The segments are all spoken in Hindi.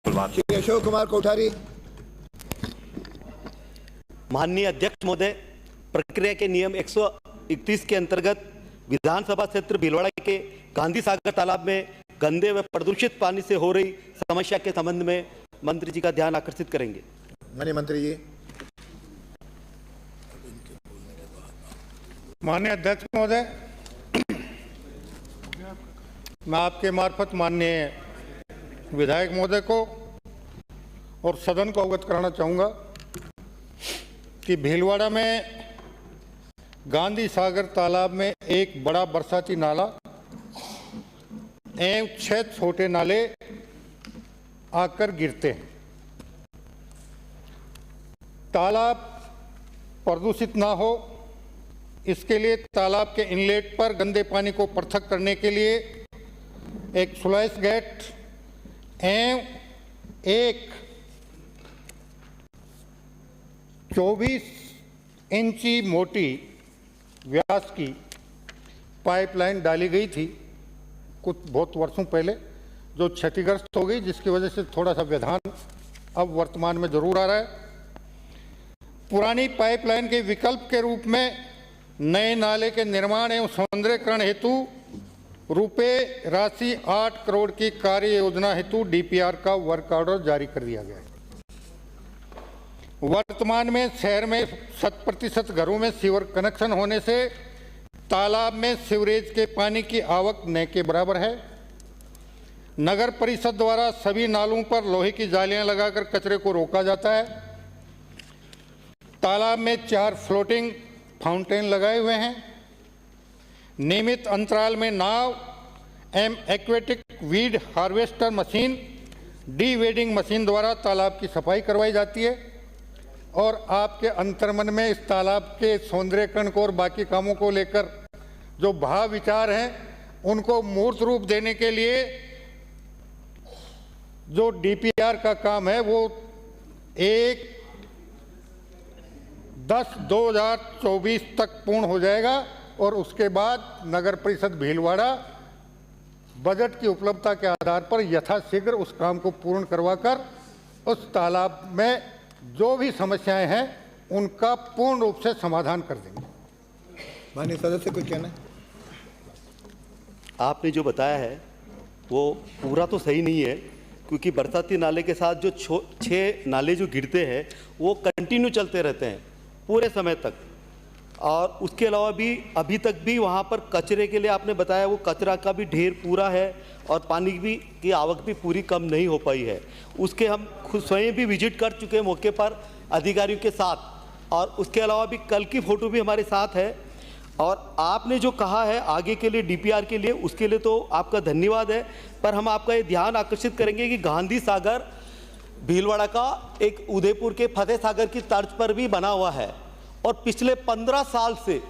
श्री अशोक कुमार कोठारी। माननीय अध्यक्ष महोदय, प्रक्रिया के नियम 131 के अंतर्गत विधानसभा क्षेत्र भीलवाड़ा के गांधी सागर तालाब में गंदे व प्रदूषित पानी से हो रही समस्या के संबंध में मंत्री जी का ध्यान आकर्षित करेंगे। माननीय मंत्री जी। माननीय अध्यक्ष महोदय, मैं आपके मार्फत माननीय विधायक महोदय को और सदन को अवगत कराना चाहूँगा कि भीलवाड़ा में गांधी सागर तालाब में एक बड़ा बरसाती नाला एवं 6 छोटे नाले आकर गिरते हैं। तालाब प्रदूषित ना हो, इसके लिए तालाब के इनलेट पर गंदे पानी को पृथक करने के लिए एक स्लुइस गेट एवं एक 24 इंची मोटी व्यास की पाइपलाइन डाली गई थी कुछ बहुत वर्षों पहले, जो क्षतिग्रस्त हो गई, जिसकी वजह से थोड़ा सा व्यवधान अब वर्तमान में जरूर आ रहा है। पुरानी पाइपलाइन के विकल्प के रूप में नए नाले के निर्माण एवं सौंदर्यीकरण हेतु रुपये राशि 8 करोड़ की कार्य योजना हेतु डीपीआर का वर्क ऑर्डर जारी कर दिया गया है। वर्तमान में शहर में 100% घरों में सीवर कनेक्शन होने से तालाब में सीवरेज के पानी की आवक न के बराबर है। नगर परिषद द्वारा सभी नालों पर लोहे की जालियां लगाकर कचरे को रोका जाता है। तालाब में 4 फ्लोटिंग फाउंटेन लगाए हुए हैं। नियमित अंतराल में नाव एवं aquatic weed harvester machine, D wedding machine द्वारा तालाब की सफाई करवाई जाती है और आपके अंतर्मन में इस तालाब के सौंदर्यीकरण को और बाकी कामों को लेकर जो भाव विचार हैं उनको मूर्त रूप देने के लिए जो डीपीआर का काम है वो 1/10/2024 तक पूर्ण हो जाएगा और उसके बाद नगर परिषद भीलवाड़ा बजट की उपलब्धता के आधार पर यथाशीघ्र उस काम को पूर्ण करवाकर उस तालाब में जो भी समस्याएं हैं उनका पूर्ण रूप से समाधान कर देंगे। माननीय सदस्य कुछ कहना है? आपने जो बताया है वो पूरा तो सही नहीं है, क्योंकि बरसाती नाले के साथ जो 6 नाले जो गिरते हैं वो कंटिन्यू चलते रहते हैं पूरे समय तक, और उसके अलावा भी अभी तक भी वहाँ पर कचरे के लिए आपने बताया वो कचरा का भी ढेर पूरा है और पानी भी की आवक भी पूरी कम नहीं हो पाई है। उसके हम खुद स्वयं भी विजिट कर चुके हैं मौके पर अधिकारियों के साथ, और उसके अलावा भी कल की फ़ोटो भी हमारे साथ है। और आपने जो कहा है आगे के लिए डीपीआर के लिए, उसके लिए तो आपका धन्यवाद है, पर हम आपका ये ध्यान आकर्षित करेंगे कि गांधी सागर भीलवाड़ा का एक उदयपुर के फतेह सागर की तर्ज पर भी बना हुआ है और पिछले 15 साल से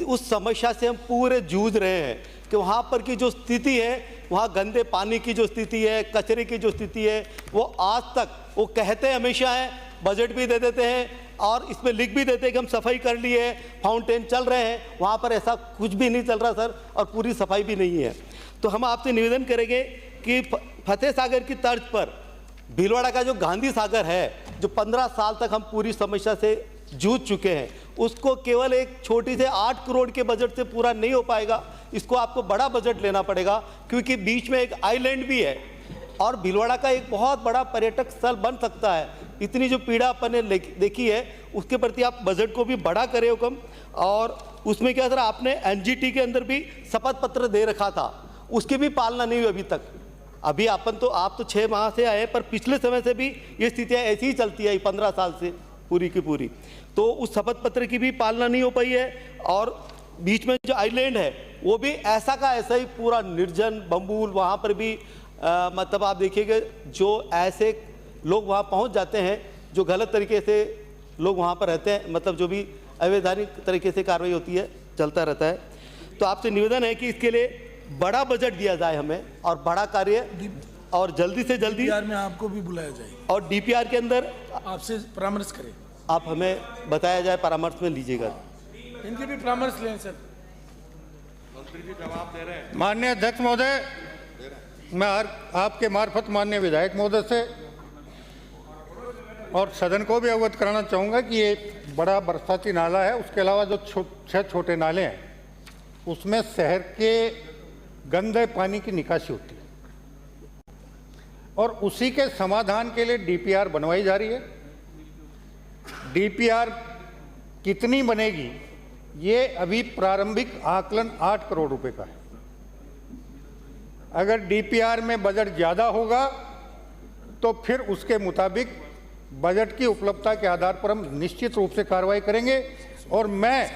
उस समस्या से हम पूरे जूझ रहे हैं कि वहाँ पर की जो स्थिति है, वहाँ गंदे पानी की जो स्थिति है, कचरे की जो स्थिति है, वो आज तक वो कहते हमेशा है, बजट भी दे देते हैं और इसमें लिख भी देते हैं कि हम सफाई कर लिए है, फाउंटेन चल रहे हैं, वहाँ पर ऐसा कुछ भी नहीं चल रहा सर, और पूरी सफाई भी नहीं है। तो हम आपसे निवेदन करेंगे कि फतेह सागर की तर्ज पर भीलवाड़ा का जो गांधी सागर है, जो 15 साल तक हम पूरी समस्या से जूझ चुके हैं, उसको केवल एक छोटी से 8 करोड़ के बजट से पूरा नहीं हो पाएगा। इसको आपको बड़ा बजट लेना पड़ेगा, क्योंकि बीच में एक आइलैंड भी है और भीलवाड़ा का एक बहुत बड़ा पर्यटक स्थल बन सकता है। इतनी जो पीड़ा अपन ने देखी है उसके प्रति आप बजट को भी बड़ा करें हुक्म। और उसमें क्या सर, आपने एनजीटी के अंदर भी शपथ पत्र दे रखा था, उसकी भी पालना नहीं हुई अभी तक। अभी आप तो 6 माह से आए, पर पिछले समय से भी ये स्थितियाँ ऐसी ही चलती है 15 साल से पूरी की पूरी, तो उस शपथ पत्र की भी पालना नहीं हो पाई है। और बीच में जो आइलैंड है वो भी ऐसा का ऐसा ही पूरा निर्जन बम्बूल, वहाँ पर भी मतलब आप देखिएगा जो ऐसे लोग वहाँ पहुँच जाते हैं जो गलत तरीके से लोग वहाँ पर रहते हैं, मतलब जो भी अवैधानिक तरीके से कार्रवाई होती है, चलता रहता है। तो आपसे निवेदन है कि इसके लिए बड़ा बजट दिया जाए हमें और बड़ा कार्य, और जल्दी से जल्दी डीपीआर में आपको भी बुलाया जाए और डीपीआर के अंदर आपसे परामर्श करें, आप हमें बताया जाए, परामर्श में लीजिएगा। इनके भी परामर्श लें सर। मंत्री जी जवाब दे रहे हैं। माननीय अध्यक्ष महोदय, मैं आपके मार्फत माननीय विधायक महोदय से और सदन को भी अवगत कराना चाहूँगा कि ये बड़ा बरसाती नाला है, उसके अलावा जो 6 छोटे नाले हैं उसमें शहर के गंदे पानी की निकासी होती है और उसी के समाधान के लिए डीपीआर बनवाई जा रही है। डीपीआर कितनी बनेगी ये अभी प्रारंभिक आकलन 8 करोड़ रुपए का है। अगर डीपीआर में बजट ज़्यादा होगा तो फिर उसके मुताबिक बजट की उपलब्धता के आधार पर हम निश्चित रूप से कार्रवाई करेंगे और मैं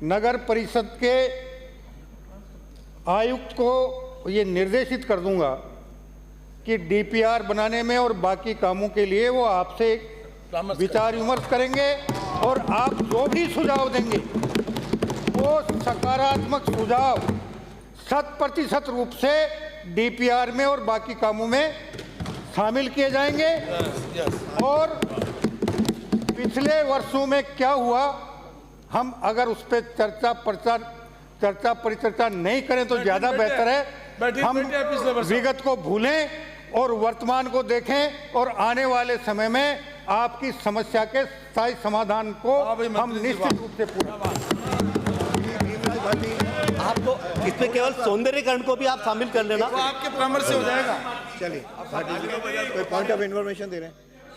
नगर परिषद के आयुक्त को ये निर्देशित कर दूंगा कि डीपीआर बनाने में और बाकी कामों के लिए वो आपसे विचार विमर्श करेंगे और आप जो भी सुझाव देंगे वो सकारात्मक सुझाव 100% रूप से डीपीआर में और बाकी कामों में शामिल किए जाएंगे। और पिछले वर्षों में क्या हुआ हम अगर उस पर चर्चा परिचर्चा नहीं करें तो ज़्यादा बेहतर है। हम विगत को भूलें और वर्तमान को देखें और आने वाले समय में आपकी समस्या के स्थायी समाधान को हम निश्चित रूप से पूरा आपको इसमें केवल सौंदर्यीकरण को भी आप शामिल कर लेना। वो आपके परामर्श से हो जाएगा। चलिए कोई पॉइंट ऑफ इन्फॉर्मेशन दे रहे हैं।